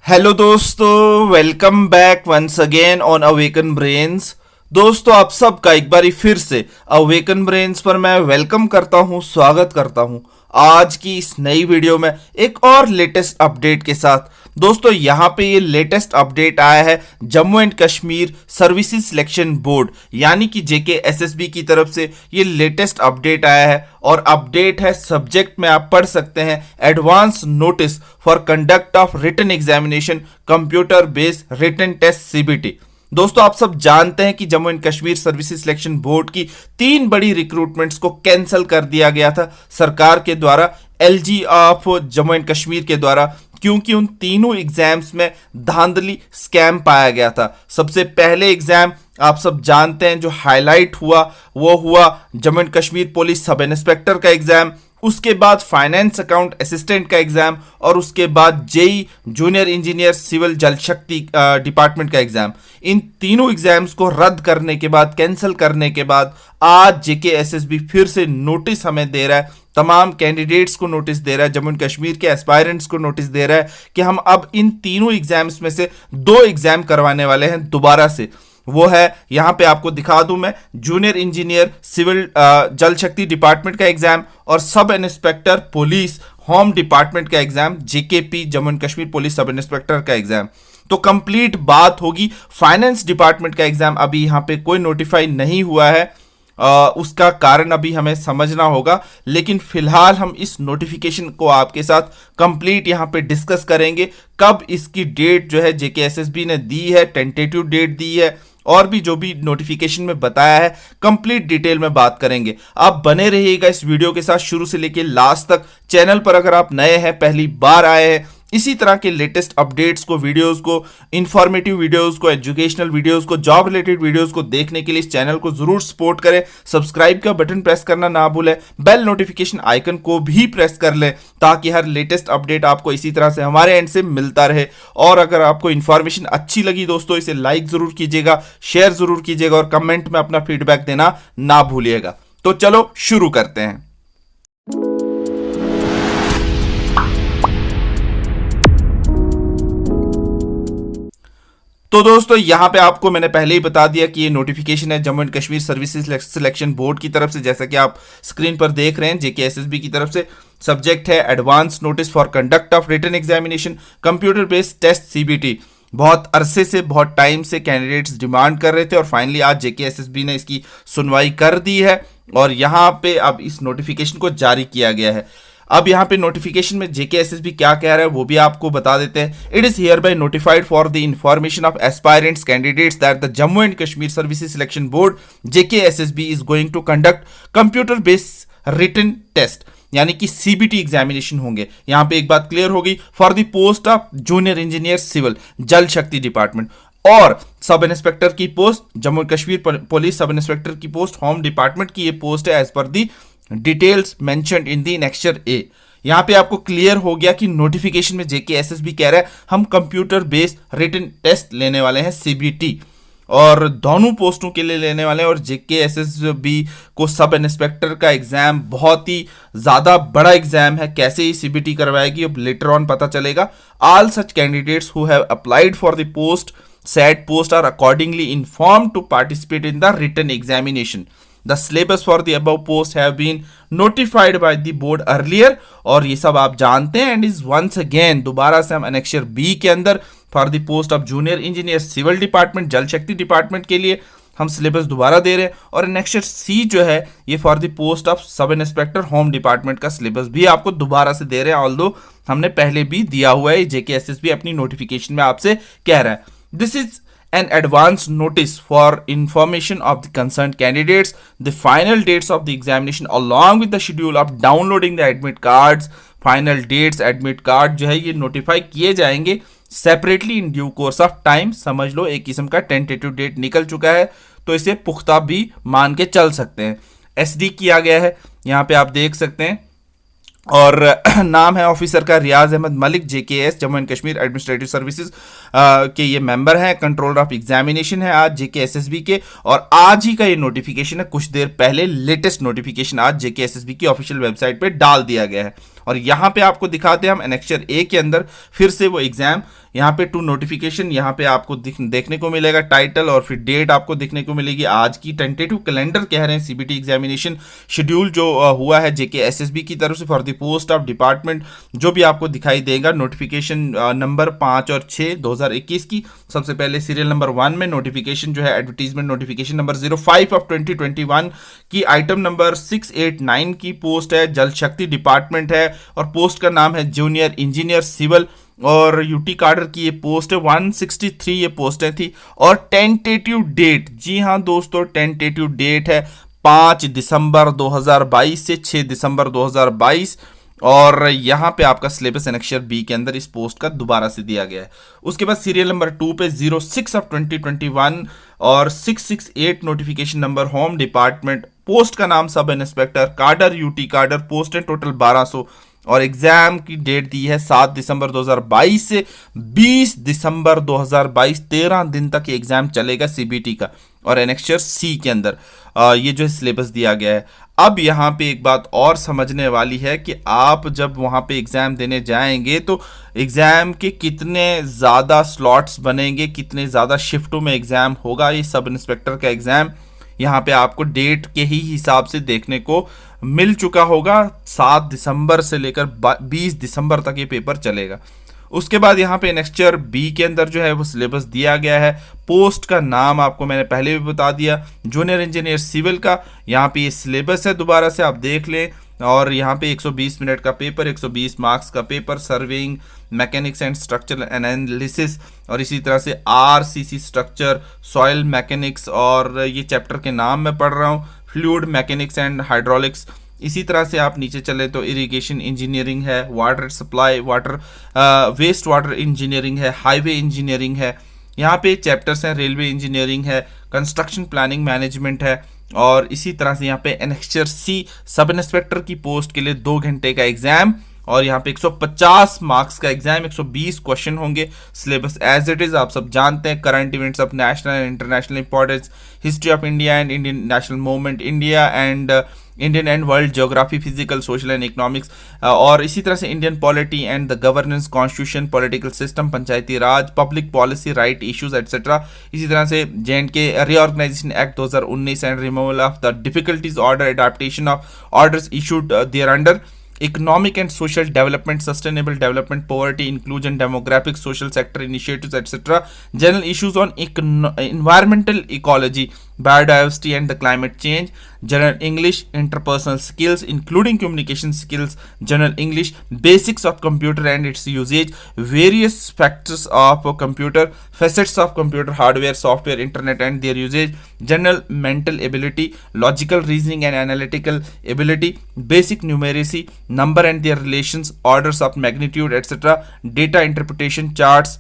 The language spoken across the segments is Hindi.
हेलो दोस्तों, welcome back once again on Awaken Brains. दोस्तों, आप सबका एक बारी फिर से अवेकन ब्रेन्स पर मैं वेलकम करता हूं, स्वागत करता हूं आज की इस नई वीडियो में एक और लेटेस्ट अपडेट के साथ। दोस्तों, यहाँ पे ये लेटेस्ट अपडेट आया है Jammu and Kashmir Services Selection board यानी कि JKSSB की तरफ से ये लेटेस्ट अपडेट आया है। और अपडेट है सब्जेक्ट में आप पढ़ सकते हैं advance notice for conduct of written examination computer based written test CBT। दोस्तों, आप सब जानते हैं कि Jammu and Kashmir Services Selection Board की 3 बड़ी रिक्रूटमेंट्स को कैंसिल कर दिया गया था सरकार के द्वारा, LG of Jammu and Kashmir के द्वारा, क्योंकि उन तीनों एग्जाम्स में धांधली स्कैम पाया गया था। सबसे पहले एग्जाम आप सब जानते हैं जो हाईलाइट हुआ वो हुआ Jammu and Kashmir police sub inspector का एग्जाम, उसके बाद फाइनेंस अकाउंट असिस्टेंट का एग्जाम और उसके बाद JEE junior engineer civil Jal Shakti department का एग्जाम। इन तीनों एग्जाम्स को रद्द करने के बाद, कैंसिल करने के बाद, आज JKSSB फिर से नोटिस हमें दे रहा है, तमाम कैंडिडेट्स को नोटिस दे रहा है, जम्मू एंड कश्मीर के एस्पायरेंट्स को नोटिस दे रहा है कि हम अब इन तीनों एग्जाम्स में से 2 एग्जाम करवाने वाले हैं दोबारा से। वो है, यहां पे आपको दिखा दूं मैं, junior engineer civil Jal Shakti department का एग्जाम और sub inspector police home department का exam, JKP Jammu and Kashmir police sub inspector का एग्जाम। तो कंप्लीट बात होगी। फाइनेंस डिपार्टमेंट का एग्जाम अभी यहां पे कोई नोटिफाई नहीं हुआ है, उसका कारण अभी हमें समझना होगा, लेकिन फिलहाल हम इस नोटिफिकेशन को आपके साथ कंप्लीट यहां पे डिस्कस करेंगे। कब इसकी डेट जो है JKSSB ने दी है, टेंटेटिव डेट दी है, और भी जो भी नोटिफिकेशन में बताया है कंप्लीट डिटेल में बात करेंगे। आप बने रहिएगा इस वीडियो के साथ शुरू से लेकर लास्ट तक। चैनल पर अगर आप नए हैं, पहली बार आए हैं, इसी तरह के लेटेस्ट अपडेट्स को, वीडियोस को, इंफॉर्मेटिव वीडियोस को, एजुकेशनल वीडियोस को, जॉब रिलेटेड वीडियोस को देखने के लिए इस चैनल को जरूर सपोर्ट करें। सब्सक्राइब का बटन प्रेस करना ना भूलें, बेल नोटिफिकेशन आइकन को भी प्रेस कर लें ताकि हर लेटेस्ट अपडेट आपको इसी तरह से हमारे एंड से मिलता रहे। और अगर आपको इंफॉर्मेशन अच्छी लगी दोस्तों, इसे लाइक जरूर कीजिएगा, शेयर जरूर कीजिएगा और कमेंट में अपना फीडबैक देना ना भूलिएगा। तो चलो शुरू करते हैं। तो दोस्तों, यहां पे आपको मैंने पहले ही बता दिया कि ये नोटिफिकेशन है Jammu and Kashmir Services Selection Board की तरफ से, जैसा कि आप स्क्रीन पर देख रहे हैं, JKSSB की तरफ से। सब्जेक्ट है advance notice for conduct of written examination computer based test CBT। बहुत अरसे से, बहुत टाइम से कैंडिडेट्स डिमांड कर रहे थे और फाइनली आज JKSSB ने इसकी सुनवाई कर दी है और यहाँ पे अब इस नोटिफिकेशन को जारी किया गया है। अब यहाँ पे नोटिफिकेशन में JKSSB क्या कह रहा है वो भी आपको बता देते हैं। It is hereby notified for the information of aspirants candidates that the Jammu and Kashmir Services Selection Board JKSSB is going to conduct computer based written test यानी कि CBT एग्जामिनेशन होंगे। यहां पे एक बात क्लियर होगी, for the post of junior engineer civil Jal Shakti department और सब इंस्पेक्टर की post, Jammu Kashmir police sub inspector की पोस्ट होम डिपार्टमेंट की ये पोस्ट है एज पर the details mentioned in the annexure A। यहां पे आपको क्लियर हो गया कि नोटिफिकेशन में JKSSB कह रहा है हम कंप्यूटर बेस्ड रिटन टेस्ट लेने वाले हैं CBT और दोनों पोस्टों के लिए लेने वाले हैं। और JKSSB को सब इंस्पेक्टर का एग्जाम बहुत ही ज्यादा बड़ा एग्जाम है, कैसे ही CBT करवाएगी अब लेटर ऑन पता चलेगा। All such candidates who have applied for the post said post are accordingly informed to participate in the written examination. The syllabus for the above post have been notified by the board earlier और ये सब आप जानते हैं and is once again दोबारा से हम अनेक्शर B के अंदर for the post of junior engineer civil department Jal Shakti department के लिए हम सिलेबस दोबारा दे रहे हैं और अनेक्शर C जो है ये for the post of sub inspector home department का सिलेबस भी आपको दोबारा से दे रहे हैं, ऑल्दो हमने पहले भी दिया हुआ है। JKSSB अपनी नोटिफिकेशन में आपसे कह रहा है this is an advance notice for information of the concerned candidates. The final dates of the examination along with the schedule of downloading the admit cards, final dates admit card जो है ये notify किए जाएंगे separately in due course of time। समझ लो एक किस्म का tentative date निकल चुका है तो इसे पुख्ता भी मान के चल सकते हैं। SD किया गया है, यहाँ पे आप देख सकते हैं और नाम है ऑफिसर का Riyaz Ahmed Malik, JKS Jammu and Kashmir administrative services के ये मेंबर हैं। कंट्रोलर ऑफ एग्जामिनेशन है आज JKSSB के और आज ही का ये नोटिफिकेशन है, कुछ देर पहले लेटेस्ट नोटिफिकेशन आज JKSSB की ऑफिशियल वेबसाइट पे डाल दिया गया है। और यहाँ पे आपको दिखाते हैं हम एनेक्चर ए के अंदर फिर से वो एग्जाम, यहाँ पे टू नोटिफिकेशन यहाँ पे आपको देखने को मिलेगा, टाइटल और फिर डेट आपको देखने को मिलेगी आज की। टेंटेटिव कैलेंडर कह रहे हैं सीबीटी एग्जामिनेशन शेड्यूल जो हुआ है जेके एसएसबी की तरफ से for the post of department, जो भी आपको दिखाई देगा। नोटिफिकेशन नंबर 5 और 6 2021 की। सबसे पहले सीरियल नंबर 1 में नोटिफिकेशन जो है एडवर्टीजमेंट नोटिफिकेशन नंबर 05 ऑफ 2021 की आइटम नंबर 689 की पोस्ट है, जल शक्ति डिपार्टमेंट है और पोस्ट का नाम है जूनियर इंजीनियर सिविल और यूटी कार्डर की ये पोस्ट है। 163 ये पोस्टें थी और टेंटेटिव डेट, जी हाँ दोस्तों, टेंटेटिव डेट है 5 दिसंबर 2022 से 6 दिसंबर 2022 और यहाँ पे आपका सिलेबस एनेक्चर बी के अंदर इस पोस्ट का दोबारा से दिया गया है। उसके बाद सीरियल नंबर 2 पे 06 ऑफ 2021 और 668 notification number home department, post का नाम सब इंस्पेक्टर कार्डर यूटी कार्डर, पोस्ट है टोटल 1200 और एग्जाम की डेट दी है 7 दिसंबर 2022 से 20 दिसंबर 2022, 13 दिन तक ये एग्जाम चलेगा सीबीटी का। और एनेक्चर सी के अंदर ये जो सिलेबस दिया गया है। अब यहाँ पे एक बात और समझने वाली है कि आप जब वहाँ पे एग्ज़ाम देने जाएंगे तो एग्ज़ाम के कितने ज़्यादा स्लॉट्स बनेंगे, कितने ज़्यादा शिफ्टों में एग्ज़ाम होगा। ये सब इंस्पेक्टर का एग्ज़ाम यहाँ पे आपको डेट के ही हिसाब से देखने को मिल चुका होगा। 7 दिसंबर से लेकर 20 दिसंबर तक ये पेपर चलेगा। उसके बाद यहाँ पे नेक्स्टर बी के अंदर जो है वो सिलेबस दिया गया है। पोस्ट का नाम आपको मैंने पहले भी बता दिया, जूनियर इंजीनियर सिविल का। यहाँ पे ये सिलेबस है, दोबारा से आप देख लें। और यहाँ पे 120 मिनट का पेपर, 120 मार्क्स का paper, surveying mechanics and structural analysis और इसी तरह से आरसीसी स्ट्रक्चर, सॉइल मैकेनिक्स और ये चैप्टर के नाम मैं पढ़ रहा हूँ, फ्लूइड मैकेनिक्स एंड हाइड्रोलिक्स। इसी तरह से आप नीचे चले तो इरिगेशन इंजीनियरिंग है, water supply, water waste water engineering है, हाईवे इंजीनियरिंग है। यहाँ पे चैप्टर्स हैं, रेलवे इंजीनियरिंग है, कंस्ट्रक्शन प्लानिंग मैनेजमेंट है। और इसी तरह से यहाँ पे एनेक्चर सी सब इंस्पेक्टर की पोस्ट के लिए 2 घंटे का एग्जाम और यहाँ पे 150 मार्क्स का एग्जाम, 120 क्वेश्चन होंगे। सिलेबस एज इट इज आप सब जानते हैं, current events of national and international importance, history of India and Indian national movement, India and Indian and world geography, physical, social and economics और इसी तरह से Indian polity and the governance, constitution, political system, Panchayati Raj, public policy, right issues etcetera. इसी तरह से JNK reorganisation act 2019 and removal of the difficulties order, adaptation of orders issued there under, economic and social development, sustainable development, poverty, inclusion, demographics, social sector initiatives, etc. General issues on environmental ecology, biodiversity and the climate change, general English, interpersonal skills including communication skills, general English, basics of computer and its usage, various factors of computer, facets of computer hardware, software, internet and their usage, general mental ability, logical reasoning and analytical ability, basic numeracy, number and their relations, orders of magnitude, etc., data interpretation, charts,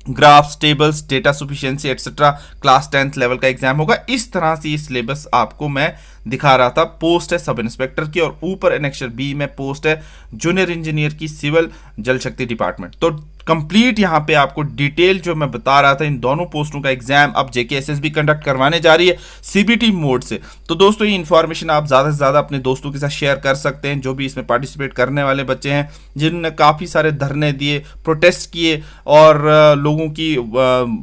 graphs, tables, data sufficiency etcetera. Class 10th level का एग्जाम होगा। इस तरह से ये सिलेबस आपको मैं दिखा रहा था। पोस्ट है सब इंस्पेक्टर की और ऊपर एनेक्चर बी में पोस्ट है जूनियर इंजीनियर की सिविल जल शक्ति डिपार्टमेंट। तो कंप्लीट यहाँ पे आपको डिटेल जो मैं बता रहा था इन दोनों पोस्टों का एग्जाम अब जेके एसएसबी कंडक्ट करवाने जा रही है सीबीटी मोड से। तो दोस्तों ये इन्फॉर्मेशन आप ज़्यादा से ज़्यादा अपने दोस्तों के साथ शेयर कर सकते हैं जो भी इसमें पार्टिसिपेट करने वाले बच्चे हैं, जिन्होंने काफ़ी सारे धरने दिए, प्रोटेस्ट किए और लोगों की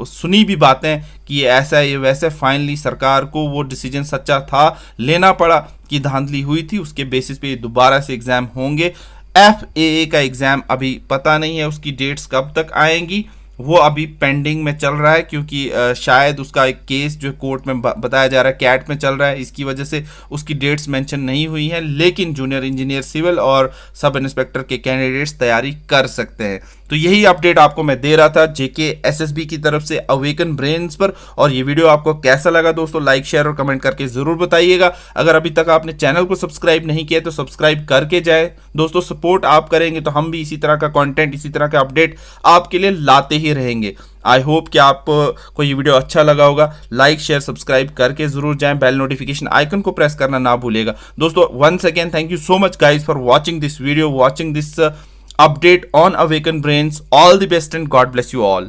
सुनी भी बातें कि ये ऐसा है ये वैसे। फाइनली सरकार को वो डिसीजन सच्चा था लेना पड़ा कि धांधली हुई थी, उसके बेसिस पे दोबारा से एग्जाम होंगे। FAA का एग्जाम अभी पता नहीं है उसकी डेट्स कब तक आएंगी, वो अभी पेंडिंग में चल रहा है क्योंकि शायद उसका एक केस जो कोर्ट में बताया जा रहा है कैट में चल रहा है, इसकी वजह से उसकी डेट्स मेंशन नहीं हुई हैं। लेकिन जूनियर इंजीनियर सिविल और सब इंस्पेक्टर के कैंडिडेट्स तैयारी कर सकते हैं। तो यही अपडेट आपको मैं दे रहा था जेके एसएसबी की तरफ से अवेकन ब्रेन्स पर। और ये वीडियो आपको कैसा लगा दोस्तों, लाइक शेयर और कमेंट करके ज़रूर बताइएगा। अगर अभी तक आपने चैनल को सब्सक्राइब नहीं किया तो सब्सक्राइब करके जाए दोस्तों। सपोर्ट आप करेंगे तो हम भी इसी तरह का कंटेंट, इसी तरह का अपडेट आपके लिए लाते ही रहेंगे। आई होप कि आपको ये वीडियो अच्छा लगा होगा। लाइक शेयर सब्सक्राइब करके जरूर जाएं, बेल नोटिफिकेशन आइकन को प्रेस करना ना भूलिएगा दोस्तों। Once again thank you so much guys for watching this video, watching this update on Awaken Brains. All the best and God bless you all.